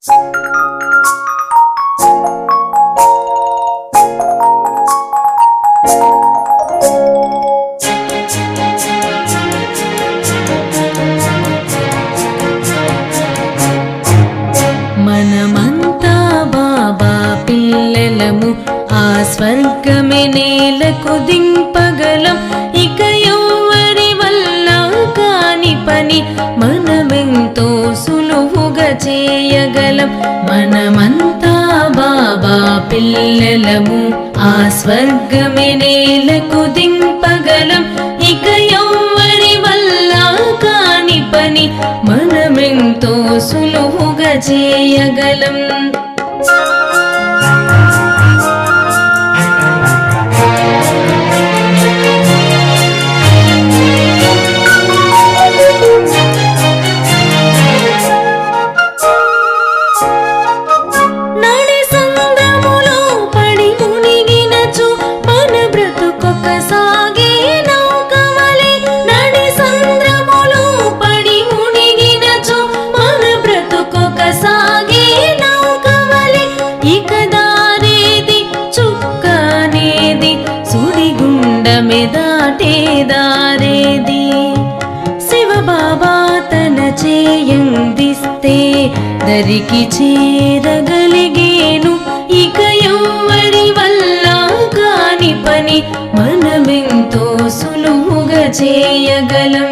మనమంతా బాబా పిల్లలము, ఆ స్వర్గమే నేలకు దింపగలం. ఇక ఎవ్వరి వల్ల కాని పని మనమెంతో సులువుగా చేయగలం. మనమంతా బాబా పిల్లలము, ఆ స్వర్గమే నేలకు దింపగలం. ఇక ఎవ్వరి వల్ల కాని పని మనమెంతో సులువుగా చేయగలం. దాటేదారేది శివబాబా తన చేయందిస్తే దరికి చేరగలిగేను. ఇక ఎవ్వరి వల్ల కాని పని మనమెంతో సులువుగా చేయగలం.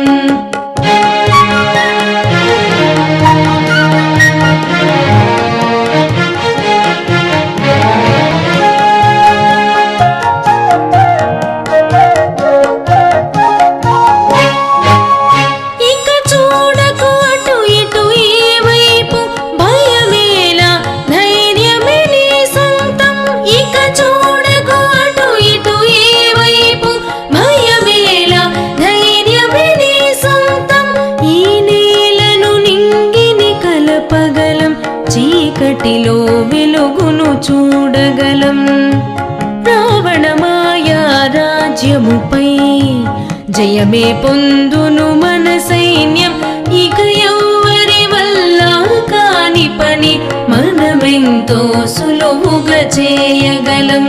చీకటిలో వెలుగును చూడగలం. రావణ మాయా రాజ్యముపై జయమే పొందును మన సైన్యం. ఇక ఎవ్వరి వల్ల కాని పని మనమెంతో సులువుగా చేయగలం.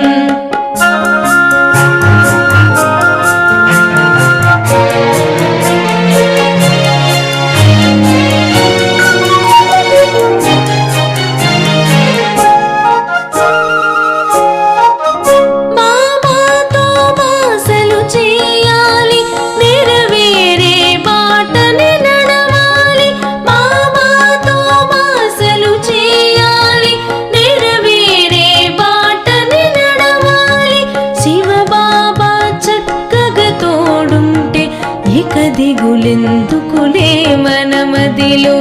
దిగులెందుకులే మనమదిలో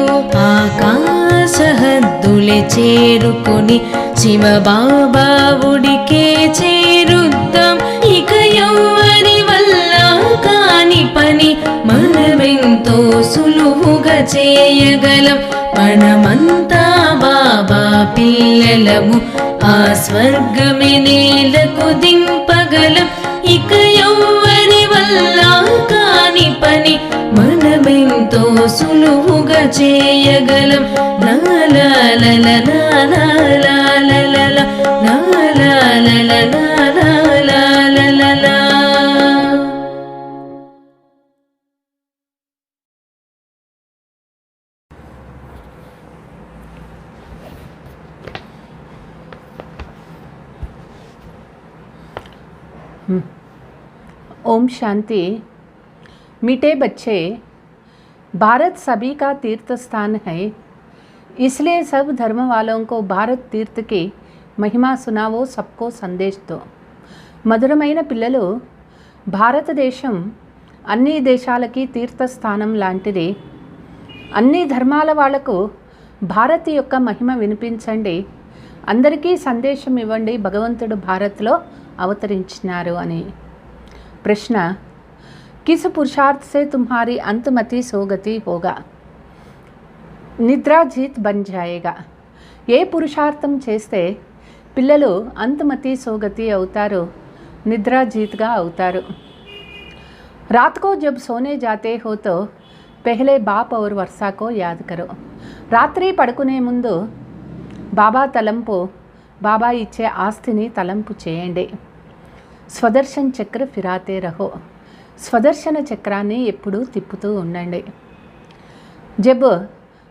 ఆకాశ హద్దులే చేరుకొని శివబాబా ఉడికే చేరుద్దాం. ఇక ఎవ్వరి వల్ల కాని పని మనమెంతో సులువుగా చేయగలం. మనమంతా బాబా పిల్లలము, ఆ స్వర్గమే నేలకు దింపగలం. ఇక ఎవ్వరి వల్ల కాని పని మనమెంతో సులువుగా చేయగలం. లా లా లా లా లా లా లా లా లా లా లా లా లా లా లా లా. ओम शांति। मीठे बच्चे, भारत सभी का तीर्थ स्थान है, इसलिए सब धर्म वालों को भारत तीर्थ की महिमा सुनावो, सबको संदेश दो। మధురమైన పిల్లలు, భారతదేశం అన్ని దేశాలకి తీర్థస్థానం లాంటిది. అన్ని ధర్మాల వాళ్లకు భారత్ యొక్క మహిమ వినిపించండి, అందరికీ సందేశం ఇవ్వండి, భగవంతుడు భారత్లో అవతరించినారు అని. प्रश्न, किस पुरुषार्थ से तुम्हारी अंतमति सोगति होगा? निद्रा जीत बन जाएगा। ఏ పురుషార్థం చేస్తే పిల్లలు అంతమతి సోగతి అవుతారు, నిద్రా జీత్గా అవుతారు. रात को जब सोने जाते हो तो पहले बाप और वर्षा को याद करो. రాత్రి పడుకునే ముందు బాబా తలంపు, బాబా ఇచ్చే ఆస్తిని తలంపు చేయండి. స్వదర్శన్ చక్ర ఫిరాతే రహో, స్వదర్శన చక్రాన్ని ఎప్పుడూ తిప్పుతూ ఉండండి. జబ్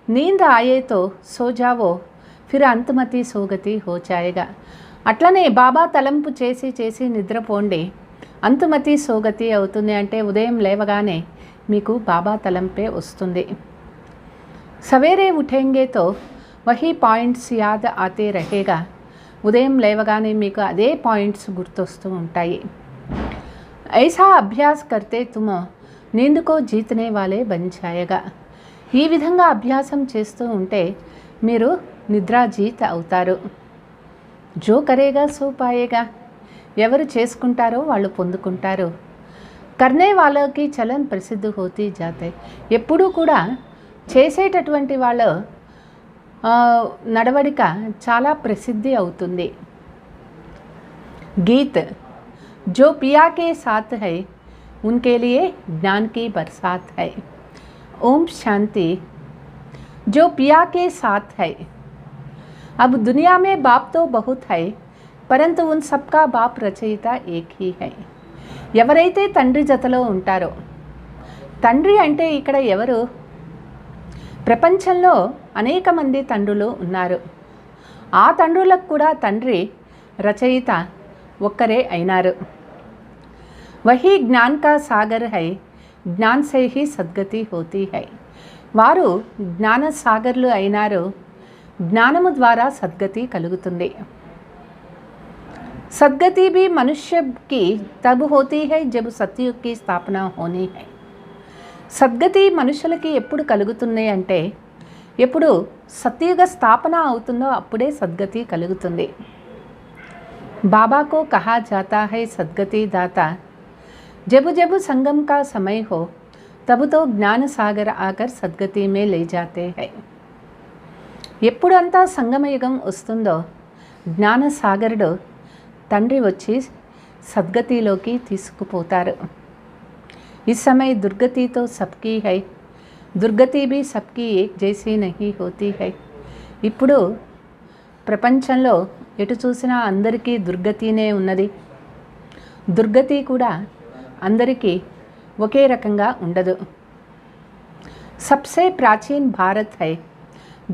నీంద్ ఆయేతో సో జావో ఫిర్ అంతమతి సోగతి హో జాయేగా. అట్లనే బాబా తలంపు చేసి చేసి నిద్రపోండి, అంతుమతి సోగతి అవుతుంది. అంటే ఉదయం లేవగానే మీకు బాబా తలంపే వస్తుంది. సవేరే ఉఠేంగే తో వహీ పాయింట్స్ యాద్ ఆతే రహేగా. ఉదయం లేవగానే మీకు అదే పాయింట్స్ గుర్తొస్తూ ఉంటాయి. ఐసా అభ్యాస్ కర్తే తుమ్ నీంద్ కో జీతనే వాలే బన్ జాయేగా. ఈ విధంగా అభ్యాసం చేస్తూ ఉంటే మీరు నిద్రాజీత్ అవుతారు. జో కరేగా సో పాయేగా. ఎవరు చేసుకుంటారో వాళ్ళు పొందుకుంటారు. కర్నే వాళ్ళకి చలన్ ప్రసిద్ధి హోతీ జాతే. ఎప్పుడూ కూడా చేసేటటువంటి వాళ్ళ నడవడిక చాలా ప్రసిద్ధి అవుతుంది. గీత్ జో పియా కే సాత్ హై ఉన్కే లియే జ్ఞాన్ की बरसात है. ओम शांति. जो पिया के साथ है. अब दुनिया में बाप तो बहुत है, परंतु उन सबका बाप रचयिता एक ही है. ఎవరైతే తండ్రి జతలో ఉంటారో, తండ్రి అంటే ఇక్కడ ఎవరు? ప్రపంచంలో అనేక మంది తండ్రులు ఉన్నారు. ఆ తండ్రులకు కూడా తండ్రి రచయిత ఒక్కరే అయినారు. వహీ జ్ఞాన్ కా సాగర్ హై, జ్ఞాన్ సే హీ సద్గతి హోతీ హై. వారు జ్ఞాన సాగర్లు అయినారు. జ్ఞానము ద్వారా సద్గతి కలుగుతుంది. सदगति भी मनुष्य की तब होती है जब सतयुग की स्थापना होनी है. సద్గతి మనుషులకి ఎప్పుడు కలుగుతుంది అంటే ఎప్పుడు సత్యుగ స్థాపన అవుతుందో అప్పుడే సద్గతి కలుగుతుంది. బాబాకో కహా జాతా హై సద్గతి దాతా. జబు జబు సంగం కా సమయ హో తబు తో జ్ఞాన సాగర్ ఆకర్ సద్గతి మే లే జాతే హై. ఎప్పుడంతా సంగమయుగం వస్తుందో జ్ఞాన సాగరుడు తండ్రి వచ్చి సద్గతిలోకి తీసుకుపోతారు. ఈ समय दुर्गति तो सबकी है, दुर्गति भी सबकी एक जैसी नहीं होती है. ఇప్పుడు ప్రపంచంలో ఎటు చూసినా అందరికీ దుర్గతినే ఉన్నది. దుర్గతి కూడా అందరికీ ఒకే రకంగా ఉండదు. सबसे प्राचीन भारत है,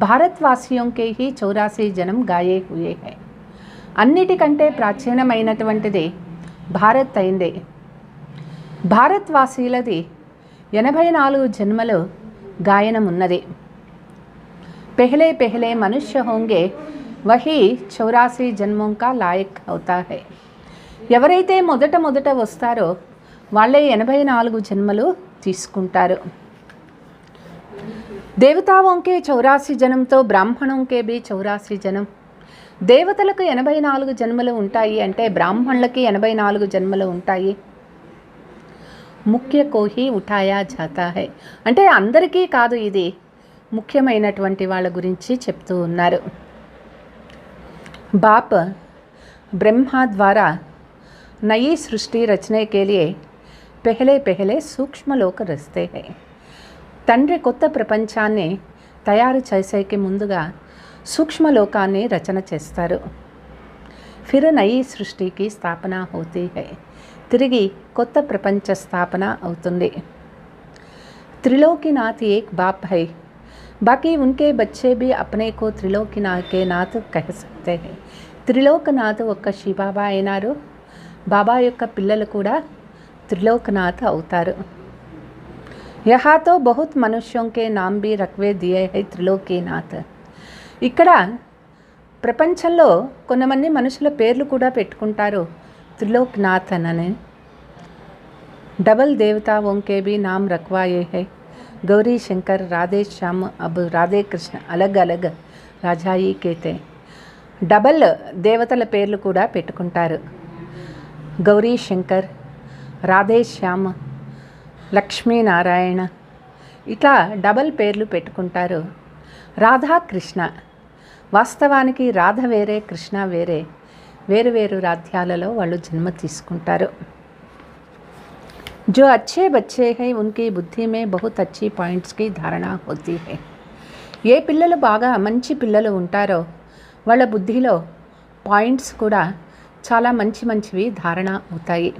भारतवासियों के ही 84 जन्म गाये हुए हैं. అన్నిటికంటే ప్రాచీనమైనటువంటిది భారత్ అయింది. భారత్వాసీలది 84 జన్మలు గాయనం ఉన్నది. పెహలే పెహలే మనుష్య హోంగే వహీ 84 జన్మోం కా లాయక్ అవుతా హై. ఎవరైతే మొదట వస్తారో వాళ్ళే 84 జన్మలు తీసుకుంటారు. దేవతాओं के 84 జన్మతో బ్రాహ్మణों के भी 84 జన్మ. దేవతలకు 84 జన్మలు ఉంటాయి అంటే బ్రాహ్మణులకి 84 జన్మలు ఉంటాయి. ముఖ్య కోహి ఉఠాయా జాతా హై అంటే అందరికీ కాదు, ఇది ముఖ్యమైనటువంటి వాళ్ళ గురించి చెప్తూ ఉన్నారు. बाप ब्रह्मा द्वारा नई सृष्टि रचने के लिए पहले पहले सूक्ष्म लोक रचते हैं. తండ్రి కొత్త ప్రపంచాన్ని తయారు చేసేకి ముందుగా సూక్ష్మలోకాన్ని రచన చేస్తారు. ఫిర్ నయీ సృష్టికి స్థాపన హోతీ హై. తిరిగి కొత్త ప్రపంచ స్థాపన అవుతుంది. त्रिलोकीनाथ एक बाप है, बाकी उनके बच्चे भी अपने को त्रिलोकीनाथ के नाथ कह सकते हैं. త్రిలోకనాథ్ ఒక్క శివబాబా అయినారు. బాబా యొక్క పిల్లలు కూడా త్రిలోకనాథ్ అవుతారు. यहाँ तो बहुत मनुष्यों के नाम भी रखवे दिए है त्रिलोकीनाथ. ఇక్కడ ప్రపంచంలో కొంతమంది మనుషుల పేర్లు కూడా పెట్టుకుంటారు त्रिलोकनाथ అని. डबल देवताओं के भी नाम रखवाए है. गौरी शंकर राधे श्याम अब राधे कृष्ण अलग अलग राजाई कहते. డబల్ దేవతల పేర్లు కూడా పెట్టుకుంటారు. గౌరీ శంకర్, రాధే శ్యామ్, లక్ష్మీనారాయణ ఇట్లా డబల్ పేర్లు పెట్టుకుంటారు. రాధాకృష్ణ, వాస్తవానికి రాధ వేరే కృష్ణ వేరే, వేరు వేరు రాధ్యాలలో వాళ్ళు జన్మ తీసుకుంటారు. जो अच्छे बच्चे हैं उनकी बुद्धि में बहुत अच्छी पॉइंट्स की धारणा होती है. ఏ పిల్లలు బాగా మంచి పిల్లలు ఉంటారో వాళ్ళ బుద్ధిలో పాయింట్స్ కూడా చాలా మంచి మంచివి ధారణ అవుతాయి.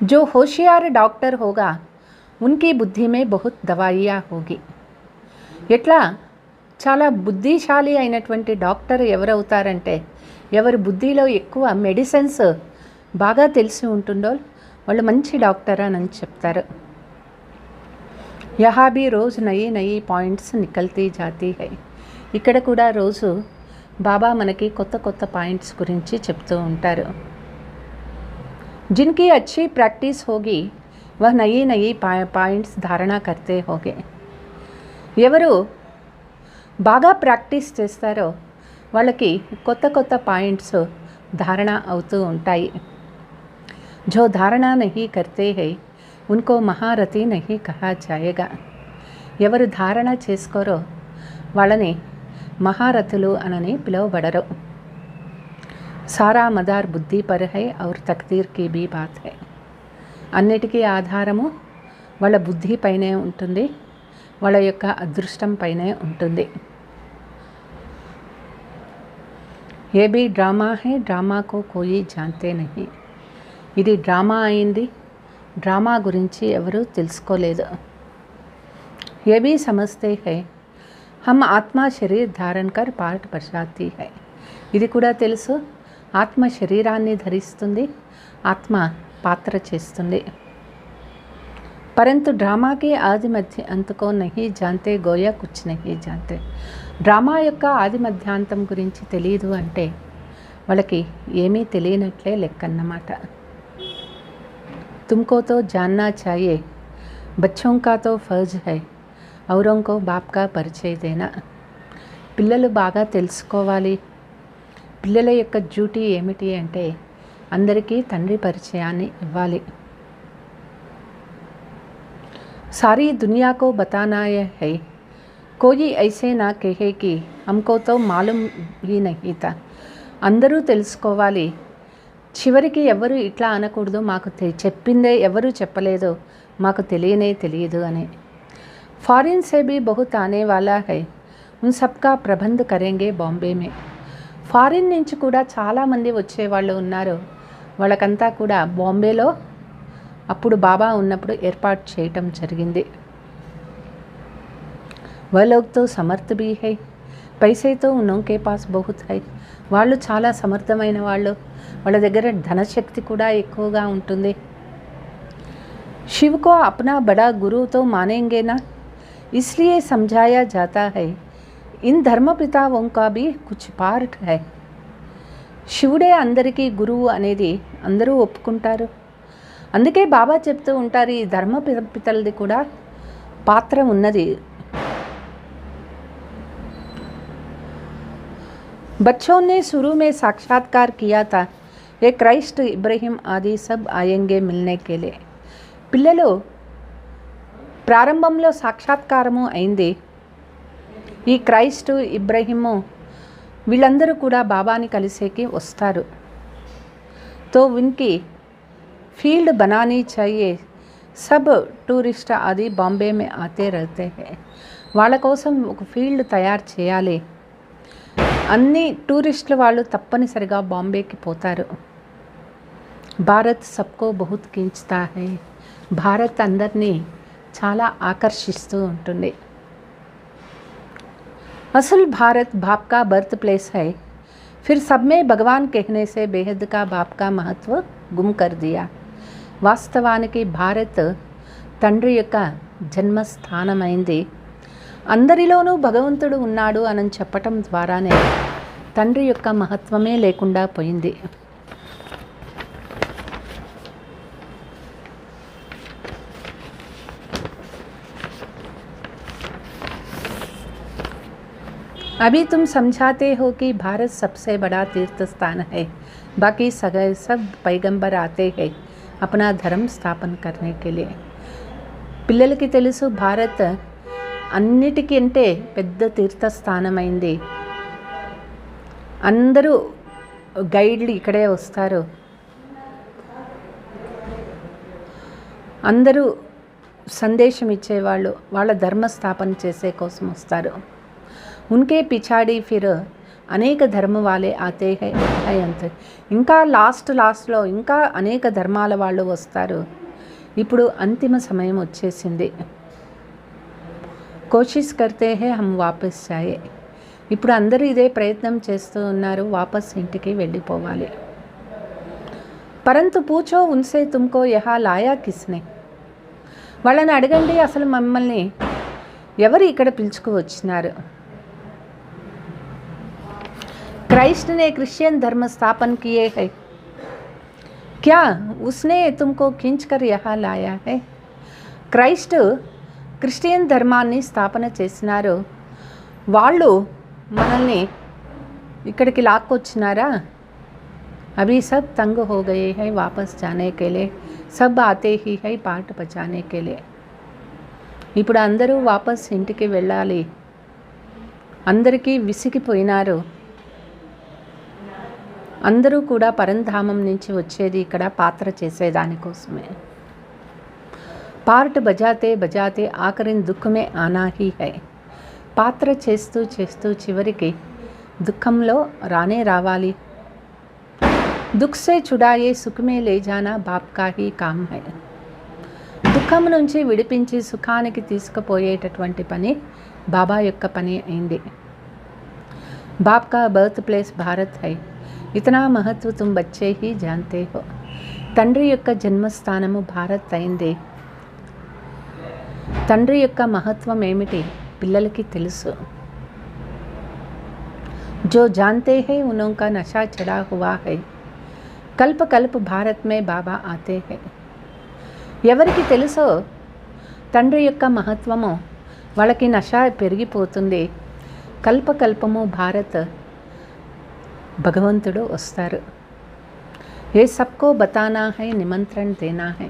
जो होशियार डॉक्टर होगा उनकी बुद्धि में बहुत दवाइयाँ होगी. ఎట్లా చాలా బుద్ధిశాలి అయినటువంటి డాక్టర్ ఎవరవుతారంటే ఎవరి బుద్ధిలో ఎక్కువ మెడిసిన్స్ బాగా తెలిసి ఉంటుందో వాళ్ళు మంచి డాక్టర్ అని చెప్తారు. యహా భీ rose Nayi Nayi points నికల్తీ జాతీ high. ఇక్కడ కూడా రోజు బాబా మనకి కొత్త కొత్త పాయింట్స్ గురించి చెప్తూ ఉంటారు. जिनकी अच्छी प्रैक्टिस होगी वह नई नई पॉइंट्स धारणा करते होंगे. ఎవరు బాగా ప్రాక్టీస్ చేస్తారో వాళ్ళకి కొత్త కొత్త పాయింట్స్ ధారణ అవుతూ ఉంటాయి. जो धारणा नहीं करते हैं उनको महारथी नहीं कहा जाएगा. ఎవరు ధారణ చేసుకోరో వాళ్ళని మహారథులు అనని పిలువబడరు. सारा मदार बुद्धि पर है और तकदीर की भी बात है. అన్నిటికీ ఆధారము వాళ్ళ బుద్ధి పైనే ఉంటుంది, వాళ్ళ యొక్క అదృష్టం పైనే ఉంటుంది. ఏ भी డ్రామా है డ్రామా को कोई जानते नहीं. ఇది డ్రామా అయింది, డ్రామా గురించి ఎవరు తెలుసుకోలేదు. ये भी समझते हैं हम आत्मा शरीर धारण कर पाठ बरसाती है. ఇది కూడా తెలుసు, ఆత్మ శరీరాన్ని ధరిస్తుంది, ఆత్మ పాత్ర చేస్తుంది. परंतु ड्रामा के आदि मध्य अंत को नहीं जानते गोया कुछ नहीं जानते. డ్రామా యొక్క ఆది మధ్యాంతం గురించి తెలియదు అంటే వాళ్ళకి ఏమీ తెలియనట్లే లెక్కన్నమాట. तुमको तो जानना चाहिए, बच्चों का तो फर्ज है औरों को बाप का परिचय देना. పిల్లలు బాగా తెలుసుకోవాలి. పిల్లల యొక్క డ్యూటీ ఏమిటి అంటే అందరికీ తండ్రి పరిచయాన్ని ఇవ్వాలి. सारी दुनिया को बताना है, कोई ऐसे ना कहे कि हमको तो मालूम ही नहीं था. అందరూ తెలుసుకోవాలి, చివరికి ఎవరు ఇట్లా అనకూడదు, మాకు చెప్పిందే ఎవరు చెప్పలేదు, మాకు తెలియదు అని. फॉरेन से भी बहुत आने वाला है, उन सबका प्रबंध करेंगे बॉम्बे में. ఫారిన్ నుంచి కూడా చాలామంది వచ్చేవాళ్ళు ఉన్నారు. వాళ్ళకంతా కూడా బాంబేలో అప్పుడు బాబా ఉన్నప్పుడు ఏర్పాటు చేయటం జరిగింది. वह लोग तो समर्थ भी है, पैसे तो उनके पास बहुत है. వాళ్ళు చాలా సమర్థమైన వాళ్ళు, వాళ్ళ దగ్గర ధనశక్తి కూడా ఎక్కువగా ఉంటుంది. शिव को अपना बड़ा गुरु तो मानेंगे ना, इसलिए समझाया जाता है इन धर्मपिताओं का भी कुछ पार्ट है. శివుడే అందరికీ గురువు అనేది అందరూ ఒప్పుకుంటారు. అందుకే బాబా చెప్తూ ఉంటారు ఈ ధర్మ పితలది కూడా పాత్ర ఉన్నది. बच्चों ने शुरू में साक्षात्कार किया था, ये क्राइस्ट इब्राहिम आदि सब आएंगे मिलने के लिए. పిల్లలు ప్రారంభంలో సాక్షాత్కారము అయింది. ఈ క్రైస్ట్ ఇబ్రహీము వీళ్ళందరూ కూడా బాబాని కలిసేకి వస్తారు. तो उनकी फील्ड बनानी चाहिए. सब टूरिस्ट आदि बॉम्बे में आते रहते हैं. వాళ్ళ కోసం ఒక ఫీల్డ్ తయారు చేయాలి. అన్ని టూరిస్టులు వాళ్ళు తప్పనిసరిగా బాంబేకి పోతారు. భారత్ సబ్కో బహుత్ ఖీంచ్తా హై. భారత్ అందరినీ చాలా ఆకర్షిస్తూ ఉంటుంది. असल भारत बाप का बर्थ प्लेस है, फिर सब में भगवान कहने से बेहद का बाप का महत्व गुम कर दिया. వాస్తవానికి భారత్ తండ్రి యొక్క జన్మస్థానమైంది. అందరిలోనూ భగవంతుడు ఉన్నాడు అని చెప్పటం ద్వారానే తండ్రి యొక్క మహత్వమే లేకుండా పోయింది. अभी तुम समझाते हो कि भारत सबसे बड़ा तीर्थ स्थान है, बाकी सब पैगंबर आते हैं अपना धर्म स्थापन करने के लिए. పిల్లలకి తెలుసు భారత్ అన్నిటికంటే పెద్ద తీర్థస్థానమైంది. అందరూ గైడ్లు ఇక్కడే వస్తారు. అందరూ సందేశం ఇచ్చేవాళ్ళు వాళ్ళ ధర్మ స్థాపన చేసే కోసం వస్తారు. उनके पिछाड़ी फिर అనేక ధర్మ వాలే ఆతే హై అంతే. ఇంకా లాస్ట్లో ఇంకా అనేక ధర్మాల వాళ్ళు వస్తారు. ఇప్పుడు అంతిమ సమయం వచ్చేసింది. కోషిష్ కర్తే హై హమ్ వాపస్ జాయే. ఇప్పుడు అందరూ ఇదే ప్రయత్నం చేస్తూ ఉన్నారు, వాపస్ ఇంటికి వెళ్ళిపోవాలి. పరంతు పూచో ఉన్సే తుమ్కో యహా లాయా కిస్నే. వాళ్ళని అడగండి, అసలు మమ్మల్ని ఎవరు ఇక్కడ పిలుచుకు వచ్చినారు? क्राइस्ट ने क्रिश्चियन धर्म स्थापन किए है, क्या उसने तुमको खींच कर यहाँ लाया है? క్రైస్ట్ క్రిస్టియన్ ధర్మాన్ని స్థాపన చేసినారు, వాళ్ళు మనల్ని ఇక్కడికి లాక్కొచ్చినారా? अभी सब तंग हो गए हैं वापस जाने के लिए, सब आते ही है पाठ बचाने के लिए. ఇప్పుడు అందరూ వాపస్ ఇంటికి వెళ్ళాలి, అందరికీ విసిగిపోయినారు. అందరూ కూడా పరంధామం నుంచి వచ్చేది ఇక్కడ పాత్ర చేసేదానికోసమే. పార్ట్ బజాతే బజాతే ఆఖరిన్ దుఃఖమే ఆనా హీ హై. పాత్ర చేస్తూ చేస్తూ చివరికి దుఃఖంలో రానే రావాలి. దుఃఖ్ సే చుడాయే సుఖమే లే జానా బాప్ కా హీ కామ్ హై. దుఃఖం నుంచి విడిపించి సుఖానికి తీసుకుపోయేటటువంటి పని బాబా యొక్క పని అయింది. బాప్ కా birth place Bharat high, ఇతనా మహత్వ Tum బచ్చే he జాన్తే హో. తండ్రి యొక్క జన్మస్థానము భారత్ అయింది. తండ్రి యొక్క మహత్వం ఏమిటి పిల్లలకి తెలుసు. జో జాన్తే హై ఉనోంకా నషా చడా హువా హై. కల్ప కల్ప భారత్ మే బాబా ఆతే హై. ఎవరికి తెలుసో తండ్రి యొక్క మహత్వము వాళ్ళకి నష పెరిగిపోతుంది. కల్పకల్పము భారత్ భగవంతుడు వస్తారు. ఏ సబ్కో బతానా హై నిమంత్రణ దేనా హై.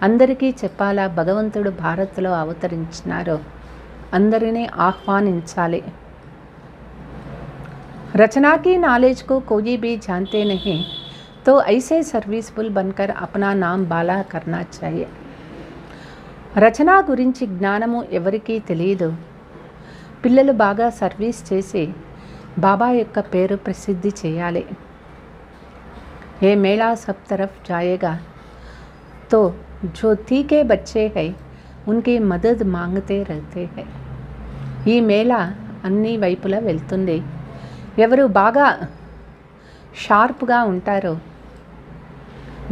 అందరికీ చెప్పాలా భగవంతుడు భారత్లో అవతరించినారు, అందరినీ ఆహ్వానించాలి. రచనా की नॉलेज को कोई भी जानते नहीं तो ऐसे सर्विसफुल बनकर अपना नाम बाला करना चाहिए. రచన గురించి జ్ఞానము ఎవరికీ తెలియదు. పిల్లలు బాగా సర్వీస్ చేసి బాబా యొక్క పేరు ప్రసిద్ధి చేయాలి. ఏ మేళా సబ్ तरफ जाएगा तो जो तीखे बच्चे हैं उनकी मदद मांगते रहते हैं. ఈ మేళా అన్ని వైపులా వెళ్తుంది. ఎవరు బాగా షార్ప్గా ఉంటారో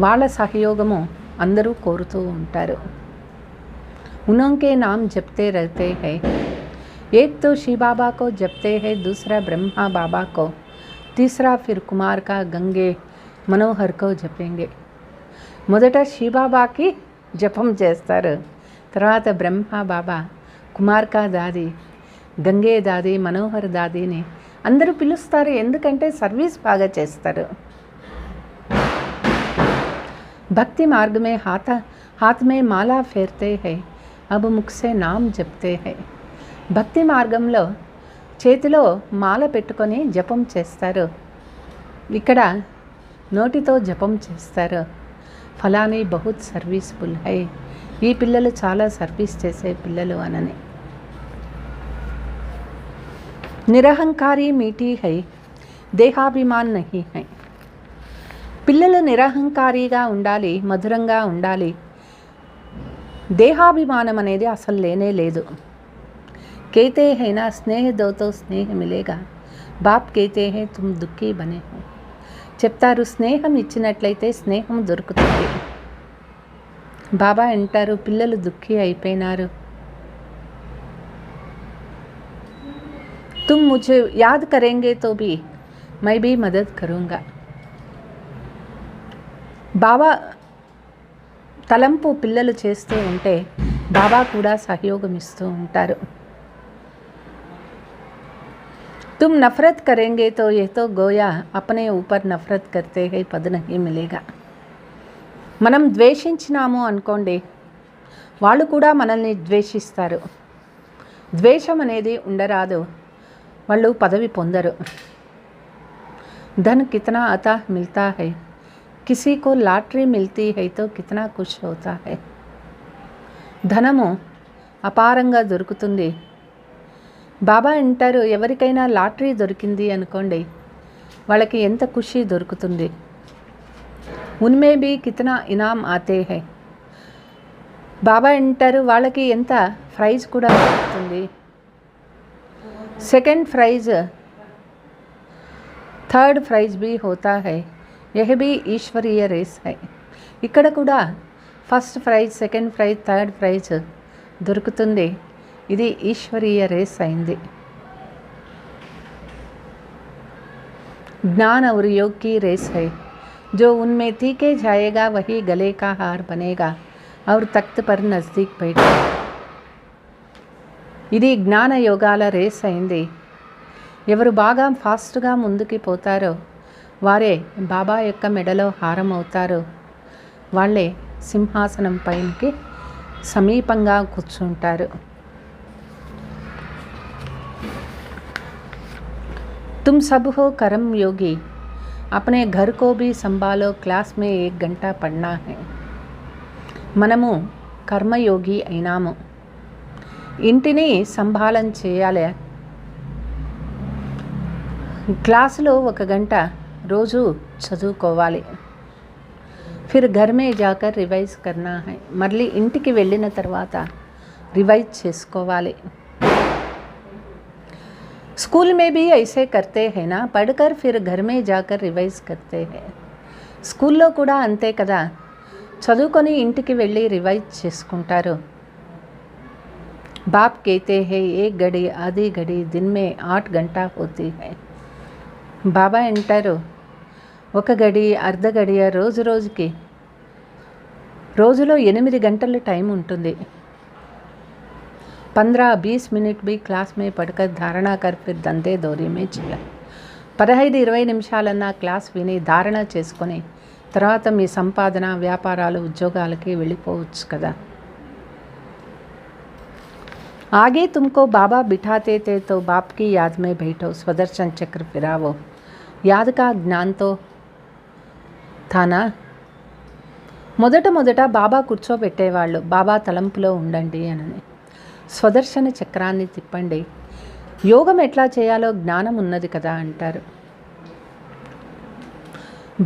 వాళ్ళ సహయోగము అందరూ కోరుతూ ఉంటారు. उनके नाम जपते रहते हैं. एक तो शिव बाबा को जपते हैं, दूसरा ब्रह्मा बाबा को, तीसरा फिर कुमार का गंगे మనోహర్ को జపేంగే. మొదట శివబాబాకి జపం చేస్తారు, తర్వాత బ్రహ్మ బాబా, కుమార్ కా దాది, గంగే దాది, మనోహర్ దాదిని అందరూ పిలుస్తారు. ఎందుకంటే సర్వీస్ బాగా చేస్తారు. భక్తి మార్గ మే हाथ में माला फेरते हैं, अब मुख से नाम जपते हैं. భక్తి మార్గంలో చేతిలో మాల పెట్టుకొని జపం చేస్తారు, ఇక్కడ నోటితో జపం చేస్తారు. ఫలాని బహుత్ సర్వీస్ఫుల్ హై. ఈ పిల్లలు చాలా సర్వీస్ చేసే పిల్లలు అనని. నిరహంకారి మీఠీ హై, దేహాభిమాన్ నహీ హై. పిల్లలు నిరహంకారిగా ఉండాలి, మధురంగా ఉండాలి. దేహాభిమానం అనేది అసలు లేనే లేదు. कहते हैं ना स्नेह दो तो स्नेह मिलेगा, बाप कहते हैं तुम दुखी बने हो. చెప్తారు స్నేహం ఇచ్చినట్లయితే స్నేహం దొరుకుతుంది. బాబా అంటారు పిల్లలు దుఃఖీ అయిపోయినారు. तुम मुझे याद करेंगे तो भी मैं भी मदद करूँगा. బాబా తలంపు పిల్లలు చేస్తూ ఉంటే బాబా కూడా సహయోగం ఇస్తూ ఉంటారు. तुम नफ़रत करेंगे तो ये तो गोया अपने ऊपर नफ़रत करते हैं, पद नहीं मिलेगा. మనం ద్వేషించినాము అనుకోండి, వాళ్ళు కూడా మనల్ని ద్వేషిస్తారు. ద్వేషం అనేది ఉండరాదు, వాళ్ళు పదవి పొందరు. धन कितना आता मिलता है, किसी को लॉटरी मिलती है तो कितना खुश होता है. ధనము అపారంగా దొరుకుతుంది. బాబా అంటారు, ఎవరికైనా లాటరీ దొరికింది అనుకోండి, వాళ్ళకి ఎంత ఖుషి దొరుకుతుంది. ఉన్మే భీ కితనా ఇనామ్ ఆతే హై. బాబా అంటారు, వాళ్ళకి ఎంత ప్రైజ్ కూడా దొరుకుతుంది. సెకండ్ ప్రైజ్, థర్డ్ ప్రైజ్ भी होता है. यह भी ఈశ్వరీయ రేస్ है. ఇక్కడ కూడా first prize, second prize, third prize దొరుకుతుంది. ఇది ఈశ్వరీయ రేస్ అయింది. ज्ञान और योग की रेस है. जो उनमें तीखे जाएगा वही गले का हार बनेगा और तख्त पर नज़दीक बैठेगा. ఇది జ్ఞాన యోగాల రేస్ అయింది. ఎవరు బాగా ఫాస్ట్గా ముందుకి పోతారో వారే బాబా యొక్క మెడలో హారం అవుతారు. వాళ్ళే సింహాసనం పైనకి సమీపంగా కూర్చుంటారు. तुम सब हो कर्म योगी, अपने घर को भी संभालो, क्लास में 1 घंटा पढ़ना है. మనము కర్మయోగి అయినాము, ఇంటిని సంభాళన చేయాలి. క్లాసులో 1 గంట రోజు చదువుకోవాలి. फिर घर में जाकर रिवाइज करना है. మళ్ళీ ఇంటికి వెళ్ళిన తర్వాత రివైజ్ చేసుకోవాలి. स्कूल में भी ऐसे करते हैं ना, पढ़कर फिर घर में जाकर रिवाइज करते हैं. స్కూల్లో కూడా అంతే కదా, చదువుకొని ఇంటికి వెళ్ళి రివైజ్ చేసుకుంటారు. बाप कहते हैं 1 घड़ी आधी घड़ी दिन में 8 घंटा होती है. బాబా అంటారు, 1 గడి అర్ధ గడియ రోజుకి రోజులో 8 గంటల టైం ఉంటుంది. 15-20 मिनट भी क्लास में पढ़कर धारणा कर फिर దందే దోరీ में चला. 15-20 నిమిషాలన్నా క్లాస్ విని ధారణ చేసుకొని తర్వాత మీ సంపాదన, వ్యాపారాలు, ఉద్యోగాలకి వెళ్ళిపోవచ్చు కదా. आगे तुमको बाबा बिठाते थे तो बाप की याद में बैठो, स्वदर्शन चक्र फिरावो. याद का ज्ञान तो था ना. మొదట బాబా కూర్చోబెట్టేవాళ్ళు, బాబా తలంపులో ఉండండి అని. స్వదర్శన చక్రాన్ని తిప్పండి, యోగం ఎట్లా చేయాలో జ్ఞానం ఉన్నది కదా అంటారు.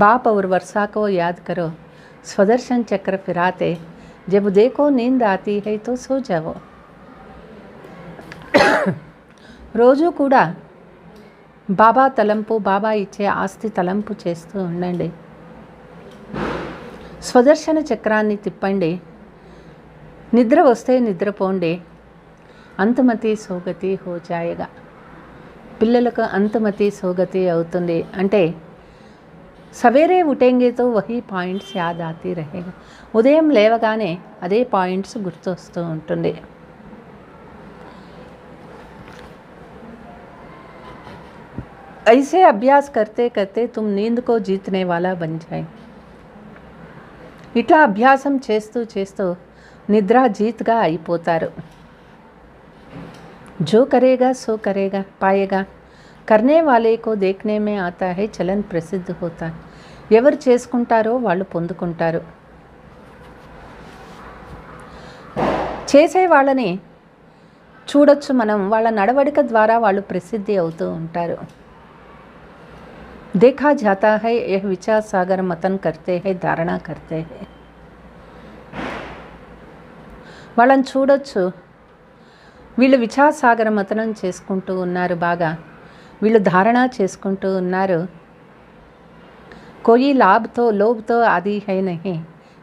बाप और वर्षा को याद करो, स्वदर्शन चक्र फिराते, जब देखो नींद आती है तो सो जाओ. రోజు కూడా బాబా తలంపు, బాబా ఇచ్చే ఆస్తి తలంపు చేస్తూ ఉండండి. స్వదర్శన చక్రాన్ని తిప్పండి, నిద్ర వస్తే నిద్రపోండి. అంతమతి సోగతి హో జాయేగా. పిల్లలకు అంతమతి సోగతి అవుతుంది అంటే సవేరే ఉఠేంగే తో వహీ పాయింట్స్ యాద్ ఆతీ రహేగా. ఉదయం లేవగానే అదే పాయింట్స్ గుర్తొస్తూ ఉంటుంది. ऐसे अभ्यास करते करते तुम नींद को जीतने वाला बन जाए. ఇట్లా అభ్యాసం చేస్తూ చేస్తూ నిద్ర జీత్గా అయిపోతారు. जो करेगा सो करेगा पाएगा, करने वाले को देखने में आता है चलन प्रसिद्ध होता. ఎవరు చేసుకుంటారో వాళ్ళు పొందుకుంటారు. చేసే వాళ్ళని చూడొచ్చు మనం, వాళ్ళ నడవడిక ద్వారా వాళ్ళు ప్రసిద్ధి అవుతూ ఉంటారు. देखा जाता है यह विचार सागर मतन करते हैं, धारणा करते हैं. వాళ్ళని చూడొచ్చు, వీళ్ళు విచార సాగర మతనం చేసుకుంటూ ఉన్నారు, బాగా వీళ్ళు ధారణ చేసుకుంటూ ఉన్నారు. कोई लोभ तो आदि है नहीं,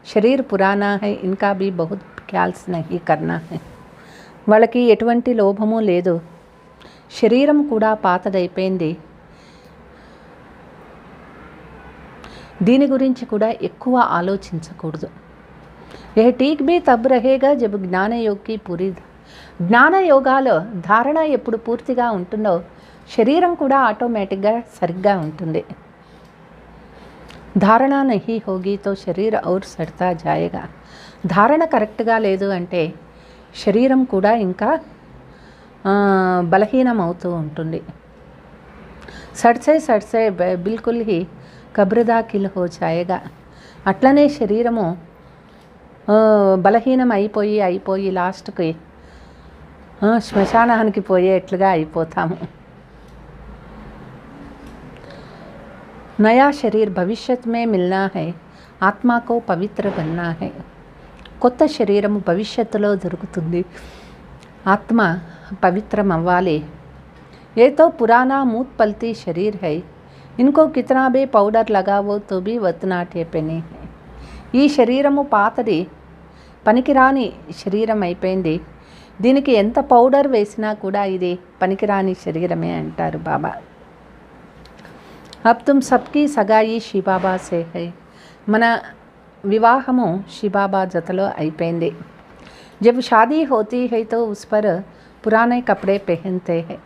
शरीर पुराना है, इनका भी बहुत ख्याल नहीं करना है. వాళ్ళకి ఎటువంటి లోభము లేదు, శరీరం కూడా పాతదైపోయింది, దీని గురించి కూడా ఎక్కువ ఆలోచించకూడదు. यह ठीक भी तब रहेगा जब జ్ఞాన యోగ్ की पूरी. జ్ఞాన యోగాలో ధారణ ఎప్పుడు పూర్తిగా ఉంటుందో శరీరం కూడా ఆటోమేటిక్గా సరిగ్గా ఉంటుంది. ధారణ నహీ హోగి తో శరీర ఔర్ సడతా జాయేగా. ధారణ కరెక్ట్గా లేదు అంటే శరీరం కూడా ఇంకా బలహీనం అవుతూ ఉంటుంది. సడ్సే బిల్కుల్ హీ కబ్రదా కిల్ హో జాయేగా. అట్లనే శరీరము బలహీనం అయిపోయి లాస్ట్కి శ్మశానానికి పోయేట్లుగా అయిపోతాము. नया शरीर भविष्य में मिलना है, आत्मा को पवित्र बनना है. కొత్త శరీరము భవిష్యత్తులో దొరుకుతుంది. ఆత్మ పవిత్రం అవ్వాలి. ये तो पुराना मूत पलती शरीर है, इनको कितना भी పౌడర్ लगावो तो भी उतना टेपे नहीं है. ఈ శరీరము పాతది, పనికిరాని శరీరం అయిపోయింది. దీనికి ఎంత పౌడర్ వేసినా కూడా ఇది పనికిరాని శరీరమే అంటారు బాబా. अब तुम सबकी सगाई शिबाबा से है. మన వివాహము శిబాబా జతలో అయిపోయింది. जब शादी होती है तो उस पर पुराने कपड़े पहनते हैं.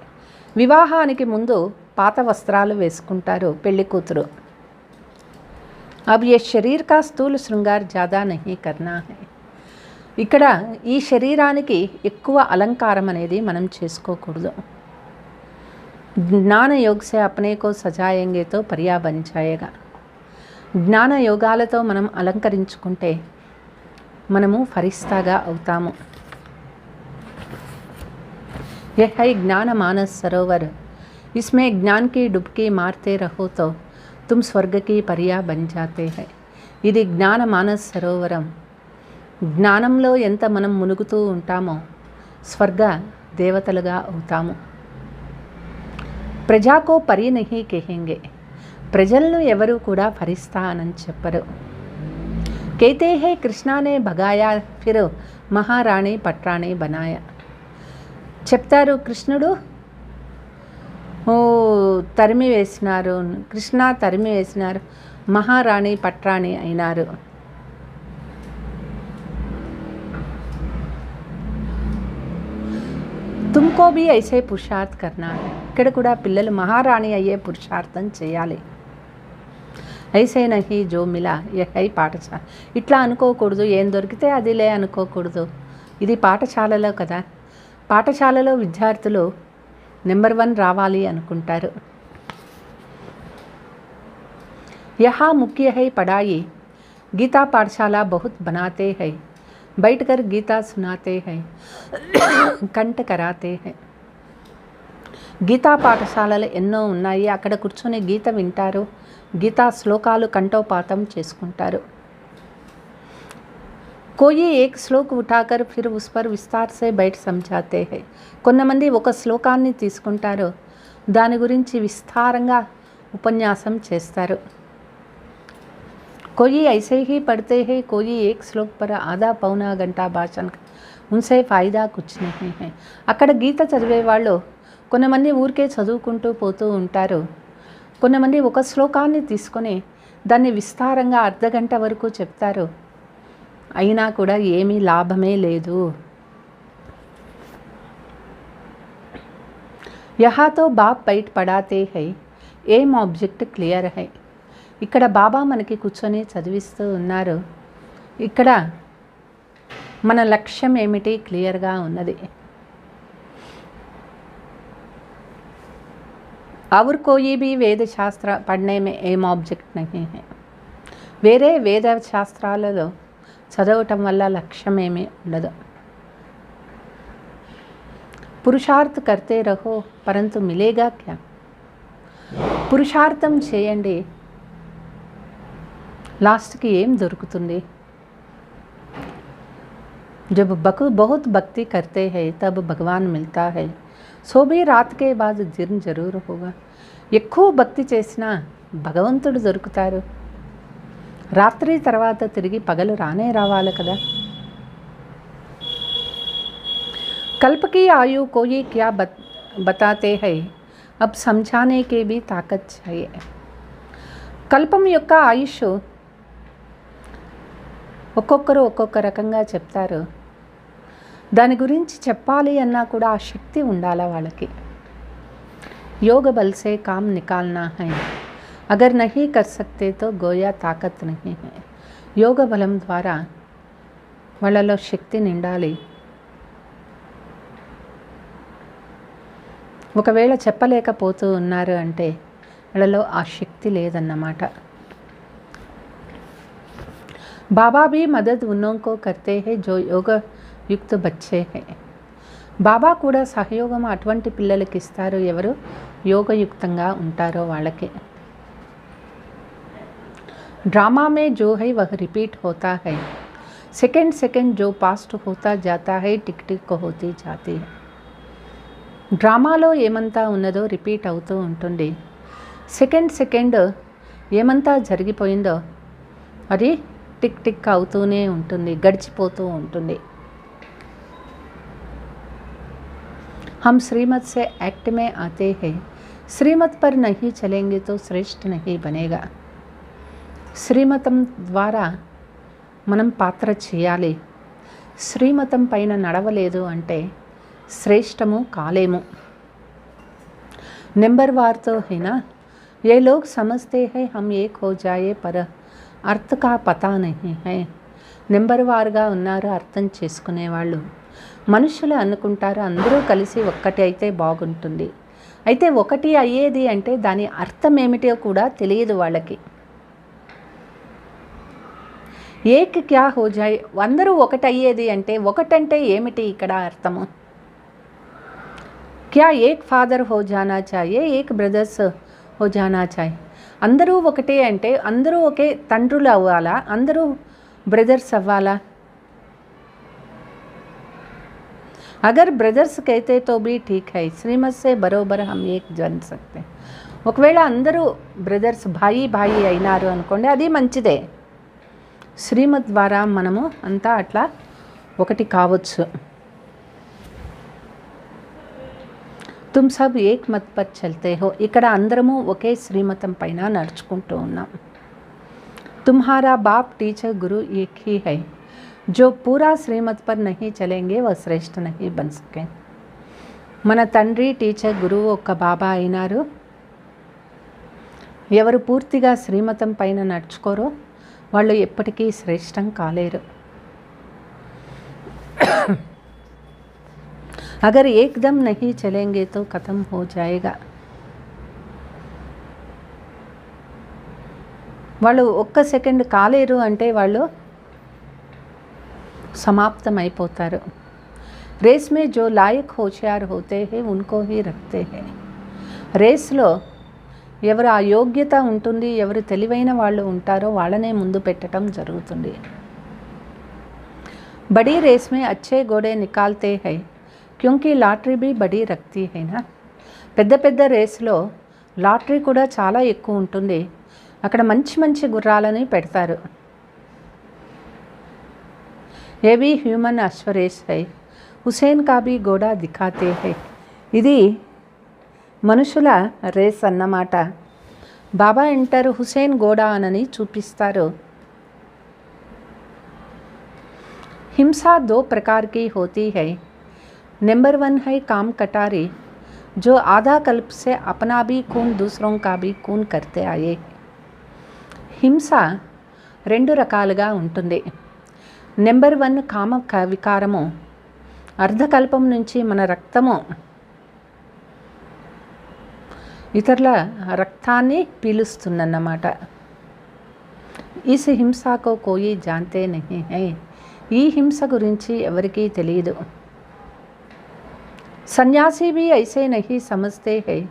వివాహానికి ముందు పాత వస్త్రాలు వేసుకుంటారు పెళ్లి కూతురు. अब ये शरीर का स्थूल श्रृंगार ज़्यादा नहीं करना है. ఇక్కడ ఈ శరీరానికి ఎక్కువ అలంకారం అనేది మనం చేసుకోకూడదు. జ్ఞాన యోగ से अपने को सजाएंगे तो पर्या बन जाएगा. జ్ఞాన యోగాలతో మనం అలంకరించుకుంటే మనము ఫరిస్తాగా అవుతాము. यह है ज्ञान मानस सरोवर, इसमें ज्ञान की डुबकी मारते रहो तो तुम स्वर्ग की पर्या बन जाते हैं. ఇది జ్ఞాన మానస్ సరోవరం. జ్ఞానంలో ఎంత మనం మునుగుతూ ఉంటామో స్వర్గ దేవతలుగా అవుతాము. ప్రజాకో పరి నహీ కహెంగే. ప్రజలను ఎవరు కూడా ఫరిస్తా అని చెప్పరు. कहते हैं कृष्णा ने भगाया फिर महाराणी पटराणी बनाया. చెప్తారు కృష్ణుడు తరిమి వేసినారు, కృష్ణ తరిమి వేసినారు, మహారాణి పట్రాణి అయినారు. तुमको भी ऐसे पुरुषार्थ करना है. ఇక్కడ కూడా పిల్లలు మహారాణి అయ్యే పురుషార్థం చేయాలి. ఐసే నహీ జో మిలా యహై పాఠశాల. ఇట్లా అనుకోకూడదు, ఏం దొరికితే అదిలే అనుకోకూడదు. ఇది పాఠశాలలో కదా. పాఠశాలలో విద్యార్థులు నెంబర్ 1 రావాలి అనుకుంటారు. యహా ముఖ్య హై పడాయి. గీతా పాఠశాల బహుత్ బనాతే హై, बैठकर गीता सुनाते हैं, కంఠ कराते हैं. గీతా పాఠశాలలు ఎన్నో ఉన్నాయి. అక్కడ కూర్చొని గీత వింటారు, గీతా శ్లోకాలు కంఠోపాతం చేసుకుంటారు. कोई एक श्लोक उठाकर फिर उस पर विस्तार से बैठ समझाते हैं. కొంతమంది ఒక శ్లోకాన్ని తీసుకుంటారు, దాని గురించి విస్తారంగా ఉపన్యాసం చేస్తారు. कोई ऐसे ही पढ़ते हैं, कोई एक श्लोक पर आधा पौना घंटा भाषण, उनसे फ़ायदा कुछ नहीं है. అక్కడ గీత చదివే వాళ్ళు కొంతమంది ఊరికే చదువుకుంటూ పోతూ ఉంటారు. కొంతమంది ఒక శ్లోకాన్ని తీసుకొని దాన్ని విస్తారంగా అర్ధగంట వరకు చెప్తారు. అయినా కూడా ఏమీ లాభమే లేదు. यहाँ तो बाप बैठ पढ़ाते हैं, एम ऑब्जेक्ट क्लियर है. ఇక్కడ బాబా మనకి కూర్చొని చదివిస్తూ ఉన్నారు. ఇక్కడ మన లక్ష్యం ఏమిటి క్లియర్గా ఉన్నది. और कोई भी वेद शास्त्र पढ़ने में एम ऑब्जेक्ट नहीं है. వేరే వేద శాస్త్రాలలో చదవటం వల్ల లక్ష్యం ఏమీ ఉండదు. పురుషార్థ్ करते रहो परंतु मिलेगा क्या. పురుషార్థం చేయండి, లాస్ట్కి ఏం దొరుకుతుంది. जब बहुत भक्ति करते हैं तब भगवान मिलता है, सो भी रात के बाद जीर्ण जरूर होगा. ఎక్కువ భక్తి చేసినా భగవంతుడు దొరుకుతారు. రాత్రి తర్వాత తిరిగి పగలు రానే రావాలి కదా. कल्प की आयु कोई क्या बताते हैं, अब समझाने के भी ताकत चाहिए. కల్పం యొక్క ఆయుష్ ఒక్కొక్కరు ఒక్కొక్క రకంగా చెప్తారు. దాని గురించి చెప్పాలి అన్నా కూడా ఆ శక్తి ఉండాలి వాళ్ళకి. योग बल से काम निकालना है, अगर नहीं कर सकते तो गोया ताकत नहीं है. యోగ బలం ద్వారా వాళ్ళలో శక్తి నిండాలి. ఒకవేళ చెప్పలేకపోతూ ఉన్నారు అంటే వాళ్ళలో ఆ శక్తి లేదన్నమాట. बाबा भी मदद उन्हों को करते हैं जो योग युक्त बच्चे हैं. బాబా కూడా సహయోగం అటువంటి పిల్లలకి ఇస్తారు ఎవరు యోగయుక్తంగా ఉంటారో వాళ్ళకి. ड्रामा में जो है वह रिपीट होता है, सेकंड सेकंड जो पास्ट होता जाता है टिक टिक होती जाती है. డ్రామాలో ఏమంతా ఉన్నదో రిపీట్ అవుతూ ఉంటుంది. సెకండ్ సెకండ్ ఏమంతా జరిగిపోయిందో అది టిక్ టిక్ అవుతూనే ఉంటుంది, గడిచిపోతూ ఉంటుంది. हम श्रीमत से एक्ट में आते हैं, श्रीमत पर नहीं चलेंगे तो श्रेष्ठ नहीं बनेगा. శ్రీమతం ద్వారా మనం పాత్ర చేయాలి. శ్రీమతం పైన నడవలేదు అంటే శ్రేష్టము కాలేము. నెంబర్ వార్తో అయినా ये लोग समझते हैं हम एक हो जाए पर अर्थ का पता नहीं है. నెంబర్ వారుగా ఉన్నారు అర్థం చేసుకునేవాళ్ళు. మనుషులు అనుకుంటారు అందరూ కలిసి ఒక్కటి అయితే బాగుంటుంది. అయితే ఒకటి అయ్యేది అంటే దాని అర్థం ఏమిటో కూడా తెలియదు వాళ్ళకి. ఏక్ క్యా హో జాయ్, అందరూ ఒకటి అయ్యేది అంటే ఒకటంటే ఏమిటి ఇక్కడ అర్థము? క్యా ఏక్ ఫాదర్ హో జానా చాయే, ఏక్ బ్రదర్స్ హో జానా చాయ్. అందరూ ఒకటే అంటే అందరూ ఒకే తండ్రులు అవ్వాలా, అందరూ బ్రదర్స్ అవ్వాలా? అగర్ బ్రదర్స్ కైతే తో బీ ఠీక్ హై, శ్రీమత్ సే బరోబర్ హమ్ ఏక్ జన్ సక్తే. ఒకవేళ అందరూ బ్రదర్స్ భాయి భాయి అయినారు అనుకోండి, అది మంచిదే. శ్రీమత్ ద్వారా మనము అంతా అట్లా ఒకటి కావచ్చు. తుమ్ సబ్ ఏక్ మత్ పర్ చల్తే హో, ఇక్కడ అందరము ఒకే శ్రీమతం పైన నడుచుకుంటూ ఉన్నాం. తుమ్హారా బాప్ టీచర్ గురు ఏక్ హీ హై, జో పూరా శ్రీమత్ పర్ నహీ చలేంగే వహ్ శ్రేష్ఠ నహీ బన్ సకే. మన తండ్రి టీచర్ గురువు ఒక్క బాబా అయినారు. ఎవరు పూర్తిగా శ్రీమతం పైన నడుచుకోరో వాళ్ళు ఎప్పటికీ శ్రేష్టం కాలేరు. అగర్ ఏకదమ్ నహీ చలేంగే తో ఖతం హో జాయేగా. వాళ్ళు ఒక్క సెకండ్ కాలేరు అంటే వాళ్ళు సమాప్తం అయిపోతారు. రేస్ మే జో లాయక్ హోషియార్ హోతే హే ఉన్కో హీ రఖతే హే. రేస్లో ఎవరు ఆ యోగ్యత ఉంటుంది, ఎవరు తెలివైన వాళ్ళు ఉంటారో వాళ్ళనే ముందు పెట్టడం జరుగుతుంది. బడీ రేస్ మే అచ్చే గోడే నికాల్తే హై క్యూంకీ లాటరీ బీ బడీ రక్తీ హైనా. పెద్ద పెద్ద రేస్లో లాటరీ కూడా చాలా ఎక్కువ ఉంటుంది, అక్కడ మంచి మంచి గుర్రాలని పెడతారు. ఏ బీ హ్యూమన్ అశ్వరేస్ హై హుసేన్ కా బీ గోడా దిఖాతే హై. ఇది మనుషుల రేస్ అన్నమాట. బాబా అంటారు హుసేన్ గోడా అనని చూపిస్తారు. హింసా దో ప్రకార్ की होती है. नंबर 1 है काम कटारी, जो आधा कल्प से अपना भी खून दूसरों का भी खून करते आए. హింస రెండు రకాలుగా ఉంటుంది. నెంబర్ 1 కామ వికారము, అర్ధకల్పం నుంచి మన రక్తము ఇతరుల రక్తాన్ని పీలుస్తుందన్నమాట. ఇస్ హింసకో కోయి జాంతే నహీ హై. ఈ హింస గురించి ఎవరికీ తెలియదు. సన్యాసి भी ऐसे नहीं समझते हैं,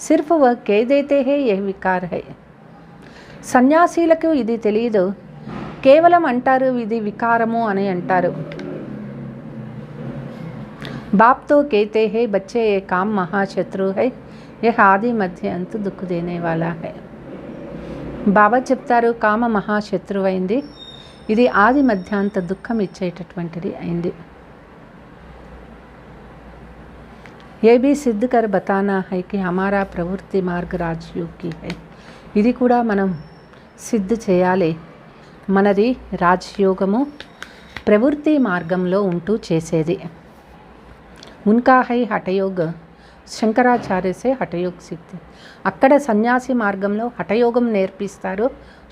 सिर्फ वह कह देते हैं यह विकार है. సన్యాసీలకు ఇది తెలియదు, కేవలం అంటారు ఇది వికారము అని అంటారు. बाप तो कहते हैं बच्चे ये काम महाशत्रु है, यह आदि मध्य अंत दुख देने वाला है. బాబా చెప్తారు కామ మహాశత్రువు అయింది, ఇది ఆది మధ్యాంత దుఃఖం ఇచ్చేటటువంటిది అయింది. ये भी सिद्ध कर बताना है कि हमारा प्रवृत्ति मार्ग राजयोग की है. ఇది కూడా మనం సిద్ధ చేయాలి, మనది రాజయోగము ప్రవృత్తి మార్గంలో ఉంటూ చేసేది. ఉన్కా హై హఠయోగ, శంకరాచార్య సే హఠయోగ సిద్ధి. అక్కడ సన్యాసి మార్గంలో హఠయోగం నేర్పిస్తారు,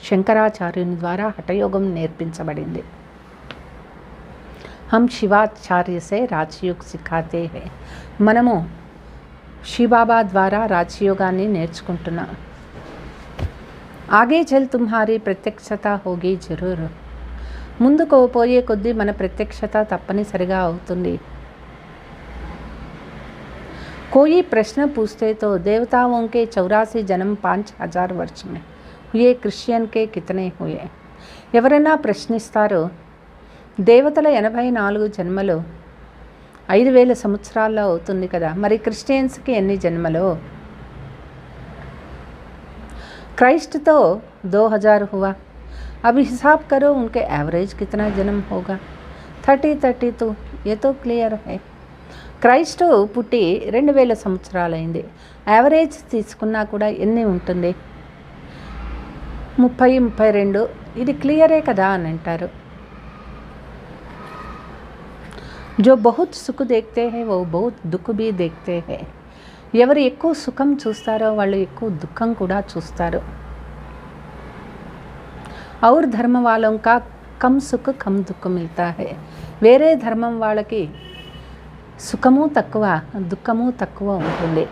శంకరాచార్యుని ద్వారా హఠయోగం నేర్పించబడింది. हम శివాచార్య సే రాజయోగ్ సిఖాతే హై. మనము శివబాబా ద్వారా రాజయోగాన్ని నేర్చుకుంటున్నాం. ఆగే చల్ తుమ్హారీ ప్రత్యక్షత హోగి జరూర్. ముందుకు పోయే కొద్దీ మన ప్రత్యక్షత తప్పనిసరిగా అవుతుంది. कोई प्रश्न पूछते तो देवताओं के 84 जन्म 5000 वर्ष में हुए, క్రిస్టియన్ के कितने हुए? ఎవరైనా ప్రశ్నిస్తారో దేవతల 84 జన్మలు 5000 సంవత్సరాల్లో అవుతుంది కదా, మరి క్రిస్టియన్స్కి ఎన్ని జన్మలు? क्राइस्ट तो 2000 हुआ, अब हिसाब करो उनके एवरेज कितना जन्म होगा? 32, ये तो क्लियर है. క్రైస్ట్ పుట్టి 2000 సంవత్సరాలైంది, యావరేజ్ తీసుకున్నా కూడా ఎన్ని ఉంటుంది? 30, 32, ఇది క్లియరే కదా అని అంటారు. जो बहुत सुख देखते हैं वो बहुत दुख भी देखते हैं. ఎవరు ఎక్కువ సుఖం చూస్తారో వాళ్ళు ఎక్కువ దుఃఖం కూడా చూస్తారు. और धर्म वालों का कम सुख कम दुख मिलता है. వేరే ధర్మం వాళ్ళకి సుఖము తక్కువ దుఃఖము తక్కువ ఉంటుంది.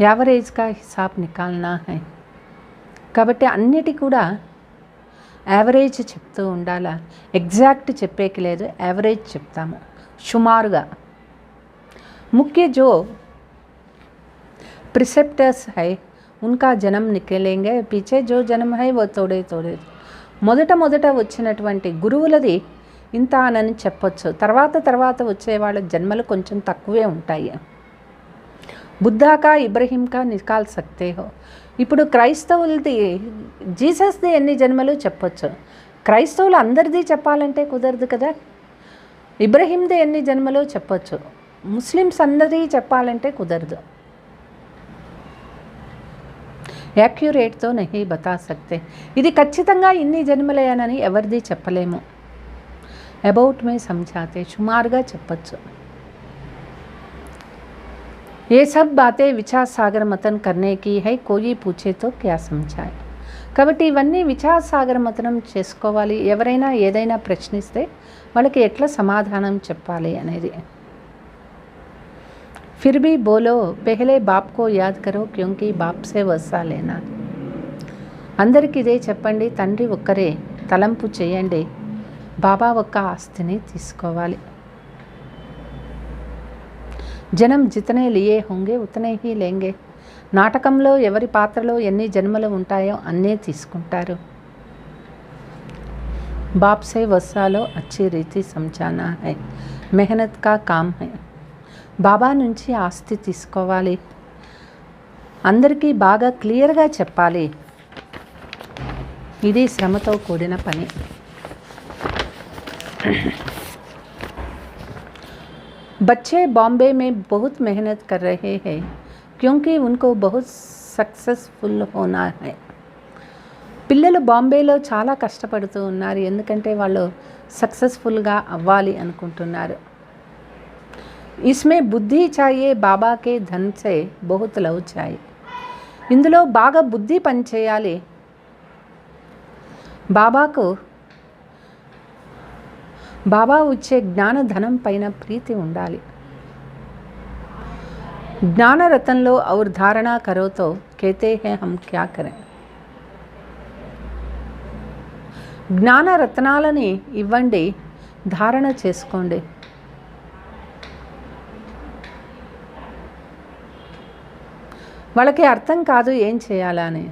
యావరేజ్ కా హిసాబ్ నికాల్నా హై. కాబట్టి అన్నిటి కూడా యావరేజ్ చెప్తూ ఉండాలా, ఎగ్జాక్ట్ చెప్పేకి లేదు, యావరేజ్ చెప్తాము సుమారుగా. ముఖ్య जो प्रिसेप्टर्स है उनका जन्म निकलेंगे, पीछे जो जन्म है वो थोड़े थोड़े. మొదట వచ్చినటువంటి గురువులది ఇంత అని చెప్పొచ్చు, తర్వాత వచ్చే వాళ్ళ జన్మలు కొంచెం తక్కువే ఉంటాయి. బుద్ధాకా ఇబ్రహీంకా నికాల్ సక్తే హో. ఇప్పుడు క్రైస్తవులది జీసస్ది ఎన్ని జన్మలు చెప్పొచ్చు, క్రైస్తవులు అందరిది చెప్పాలంటే కుదరదు కదా. ఇబ్రహీంది ఎన్ని జన్మలు చెప్పొచ్చు, ముస్లిమ్స్ అందరిది చెప్పాలంటే కుదరదు. యాక్యురేట్తో నహీ బతా సక్తే. ఇది ఖచ్చితంగా ఇన్ని జన్మలేనని ఎవరిది చెప్పలేము. అబౌట్ మే సమझाते సుమారుగా చెప్పచ్చు. ये सब बातें विचार सागर मतन करने की है, कोई पूछे तो क्या समझाए. కాబట్టి ఇవన్నీ విచార సాగర మతనం చేసుకోవాలి. ఎవరైనా ఏదైనా ప్రశ్నిస్తే వాళ్ళకి ఎట్లా సమాధానం చెప్పాలి అనేది. फिर भी बोलो पहले बाप को याद करो क्योंकि बाप से वसा लेना. అందరికీ ఇదే చెప్పండి, తండ్రి ఒక్కరే తలంపు చేయండి, బాబా ఒక్క ఆస్తిని తీసుకోవాలి. జనం జితనే లియే హోంగే ఉతనే హీ లేంగే. నాటకంలో ఎవరి పాత్రలో ఎన్ని జన్మలు ఉంటాయో అన్నే తీసుకుంటారు. బాప్ సే వసాలో అచ్చి రీతి సమझाना है, मेहनत का काम है. బాబా నుంచి ఆస్తి తీసుకోవాలి, అందరికీ బాగా క్లియర్గా చెప్పాలి. ఇది శ్రమతో కూడిన పని. बच्चे बॉम्बे में बहुत मेहनत कर रहे हैं क्योंकि उनको बहुत सक्सेसफुल होना है. పిల్లలు బాంబేలో చాలా కష్టపడుతూ ఉన్నారు, ఎందుకంటే వాళ్ళు సక్సెస్ఫుల్గా అవ్వాలి అనుకుంటున్నారు. इसमें बुद्धि चाहिए, बाबा के धन से बहुत लव चाहिए. ఇందులో బాగా బుద్ధి పని చేయాలి, బాబా వచ్చే జ్ఞానధనం పైన ప్రీతి ఉండాలి. జ్ఞాన రతన్లో और धारणा करो तो कहते हैं हम क्या करें. జ్ఞాన రత్నాలని ఇవ్వండి, ధారణ చేసుకోండి. వాళ్ళకి అర్థం కాదు ఏం చేయాలని.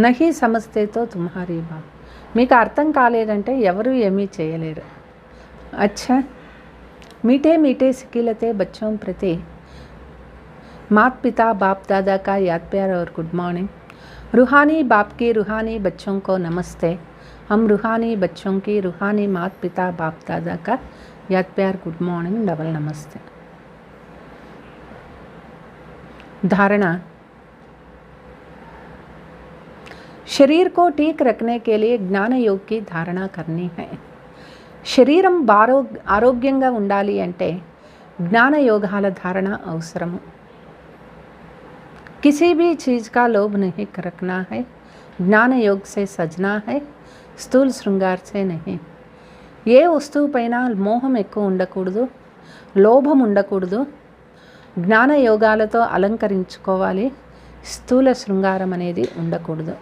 నహీ సమస్తే తో తుమ్హారీ బాప్. మీకు అర్థం కాలేదంటే ఎవరు ఏమీ చేయలేరు. अच्छा मीठे मीठे सिकिलते बच्चों प्रति माता पिता बाप दादा का याद प्यार और गुड मॉर्निंग. रूहानी बाप की रूहानी बच्चों को नमस्ते. हम रूहानी बच्चों की रूहानी माता पिता बाप दादा का याद प्यार गुड मॉर्निंग डबल नमस्ते. धारणा. शरीर को ठीक रखने के लिए ज्ञान योग की धारणा करनी है. శరీరం ఆరోగ్యంగా ఉండాలి అంటే జ్ఞాన యోగాల ధారణ అవసరము. किसी भी चीज़ का लोभ नहीं रखना है, ज्ञान योग से सजना है, స్థూल శృంగార్ से नहीं. ఏ వస్తువు పైన మోహం ఎక్కువ ఉండకూడదు, లోభం ఉండకూడదు. జ్ఞాన యోగాలతో అలంకరించుకోవాలి, స్థూల శృంగారం అనేది ఉండకూడదు.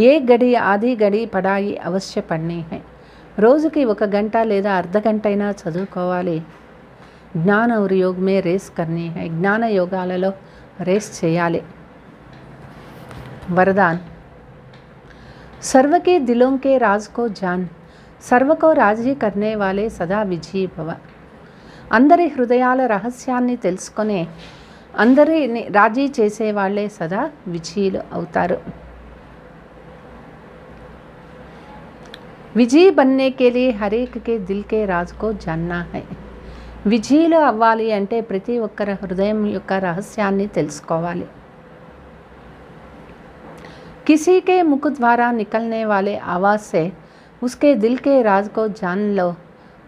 ఏ గడి ఆది గడి పడాయి అవశ్య పడనీ है. రోజుకి 1 గంట లేదా అర్ధ గంట అయినా చదువుకోవాలి. జ్ఞాన और योग में रेस करनी है. జ్ఞాన యోగాలలో రేస్ చేయాలి. वरदान. सर्व के दिलों के राज को जान, सर्व को राजी करने वाले सदा विजयी भव. అందరి హృదయాల రహస్యాన్ని తెలుసుకొని అందరిని రాజీ చేసే వాళ్ళే సదా విజయులు అవుతారు. విజయీ बनने के लिए हर एक के दिल के राज को जानना है. విజయులు అవ్వాలి అంటే ప్రతి ఒక్కరి హృదయం యొక్క రహస్యాన్ని తెలుసుకోవాలి. किसी के मुख द्वारा निकलने वाले आवाज़ से उसके दिल के राज को जान लो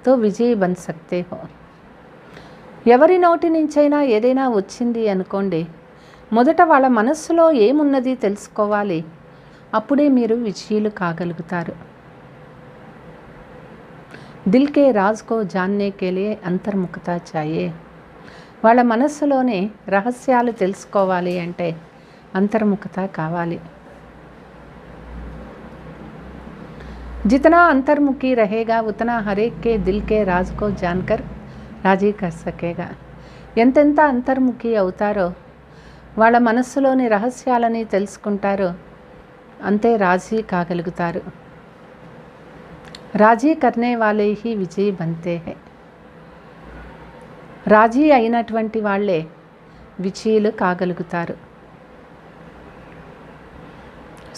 तो విజయీ बन सकते हो. ఎవరి నోటి నుంచైనా ఏదైనా వచ్చింది అనుకోండి, మొదట వాళ్ళ మనస్సులో ఏమున్నది తెలుసుకోవాలి. అప్పుడే మీరు విజయులు కాగలుగుతారు. దిల్ కే రాజ్ కో జాన్నే కే లియే అంతర్ముఖతా చాయే. వాళ్ళ మనస్సులోనే రహస్యాలు తెలుసుకోవాలి అంటే అంతర్ముఖత కావాలి. जितना अंतर्मुखी रहेगा उतना हर एक के दिल के राज को जानकर రాజీ कर सकेगा. ఎంతెంత అంతర్ముఖి అవుతారో, వాళ్ళ మనస్సులోని రహస్యాలని తెలుసుకుంటారో అంతే రాజీ కాగలుగుతారు. రాజీ करने वाले ही విజయీ बनते हैं. రాజీ అయినటువంటి వాళ్ళే విజయులు కాగలుగుతారు.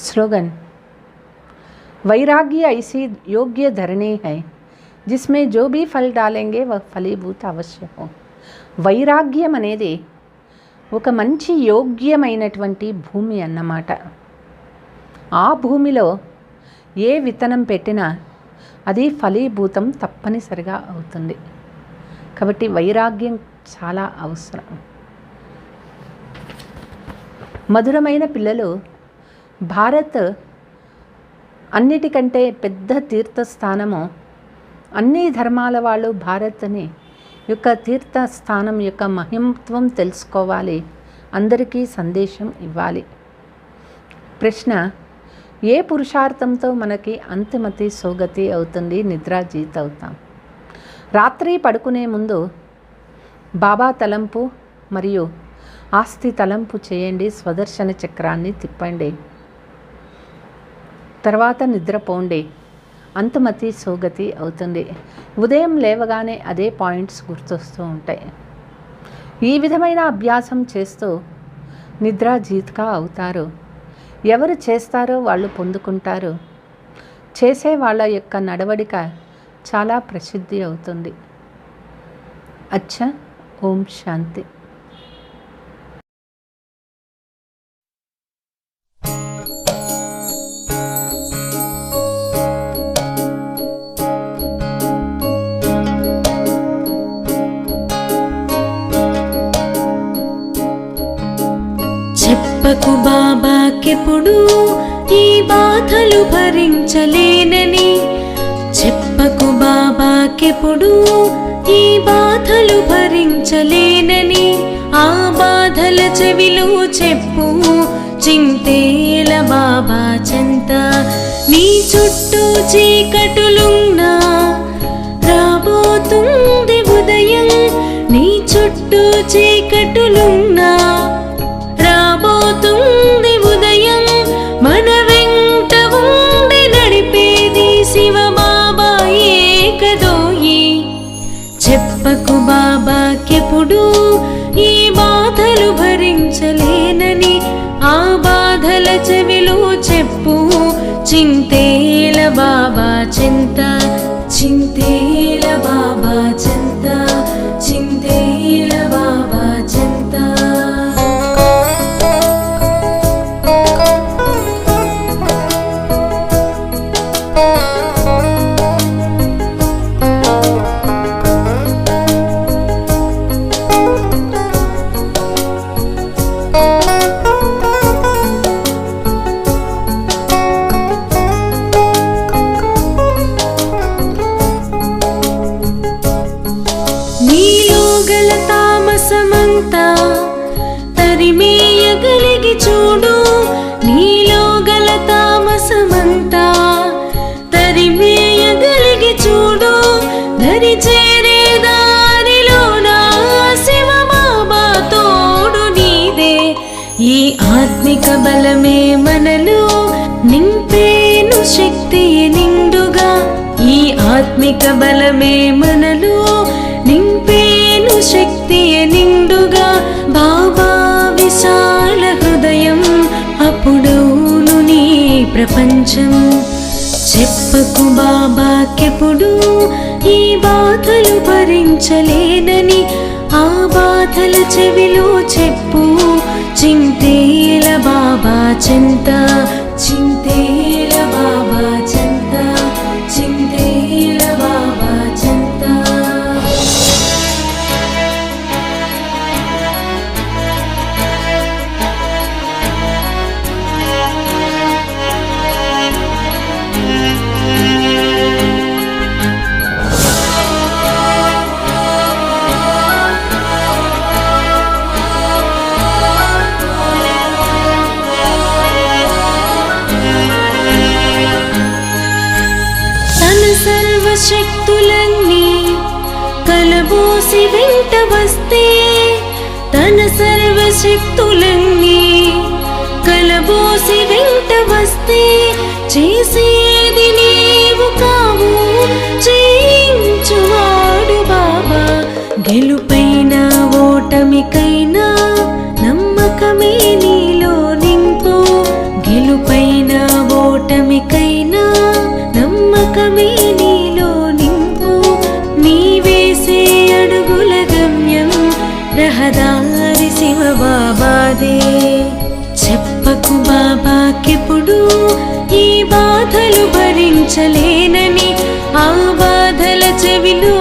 స్లోగన్. वैराग्य ऐसी योग्य धरनी है जिसमें जो भी फल डालेंगे वह फलीभूत अवश्य हो. వైరాగ్యం అనేది ఒక మంచి యోగ్యమైనటువంటి భూమి అన్నమాట. ఆ భూమిలో ఏ విత్తనం పెట్టినా అది ఫలీభూతం తప్పనిసరిగా అవుతుంది. కాబట్టి వైరాగ్యం చాలా అవసరం. మధురమైన పిల్లలు, భారత్ అన్నిటికంటే పెద్ద తీర్థస్థానము. అన్ని ధర్మాల వాళ్ళు భారత్ని యొక్క తీర్థస్థానం యొక్క మహిమత్వం తెలుసుకోవాలి. అందరికీ సందేశం ఇవ్వాలి. ప్రశ్న. ఏ పురుషార్థంతో మనకి అంతిమతి సోగతి అవుతుంది, నిద్రాజీత్ అవుతాం? రాత్రి పడుకునే ముందు బాబా తలంపు మరియు ఆస్తి తలంపు చేయండి. స్వదర్శన చక్రాన్ని తిప్పండి. తర్వాత నిద్రపోండి. అంతమతి సోగతి అవుతుంది. ఉదయం లేవగానే అదే పాయింట్స్ గుర్తొస్తూ ఉంటాయి. ఈ విధమైన అభ్యాసం చేస్తూ నిద్రాజీత్గా అవుతారు. ఎవరు చేస్తారో వాళ్ళు పొందుకుంటారు. చేసే వాళ్ళ యొక్క నడవడిక చాలా ప్రసిద్ధి అవుతుంది. అచ్చా. ఓం శాంతి. చెప్పకు బాబాకెప్పుడు ఈ బాధలు భరించలేనని, చెప్పకు బాబాకెప్పుడు ఈ బాధలు భరించలేనని. ఆ బాధల చెవిలో చెప్పు చింతేల బాబా చెంత. నీ చుట్టూ చీకటులున్నా రాబోతుంది ఉదయం. నీ చుట్టూ చీకటులున్నా రాబోతుంది ఉదయం. మన వెంట ఉండి నడిపేది శివ బాబాయే కదోయి. చెప్పకు బాబాకెప్పుడు ఈ బాధలు భరించలేనని. ఆ బాధల చెవిలో చెప్పు చింతేల బాబా చింత. చింతేల బాబా చింత. చింతేల బాబా చింత. చేరే దారిలోన శివ బాబా తోడు నీదే. ఈ ఆత్మిక బలమే మనలో నింపేను శక్తియే నిండుగా. ఈ ఆత్మిక బలమే మనలో నింపేను శక్తియే నిండుగా. బాబా విశాల హృదయం అప్పుడవును నీ ప్రపంచం. చెప్పకు బాబాకెప్పుడు ఈ బాధలు భరించలేనని, ఆ బాధల చెవిలో చెప్పు చింతేల బాబా చెంత. చింతేల బాబా చెంత, చింతేల బాబా చెంత. సర్వశక్తులన్నీ కలబోసి వెంట వస్తే, తన సర్వశక్తులన్నీ కలబోసి వెంట వస్తే, చేసేది నీవు కావు చేయించువాడు బాబా. గెలుపైనా ఓటమికైనా నమ్మకమే నీలో నింపు. గెలుపైనా ఓటమికైనా నమ్మకమే నీలో నింపు. నీ వేసే అడుగుల గమ్యం రహదారి శివ బాబాదే. చెప్పకు బాబాకెప్పుడు ఈ బాధలు భరించలేనని, ఆ బాధల చెవిలో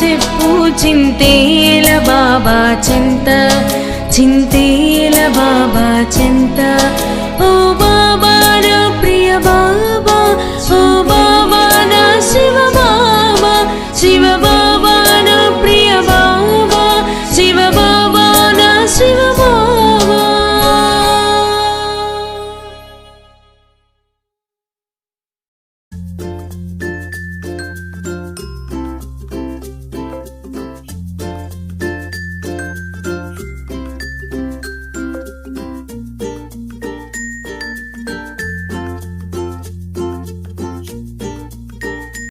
చెప్పు చింతేల బాబా చెంత. చింతేల బాబా చెంత.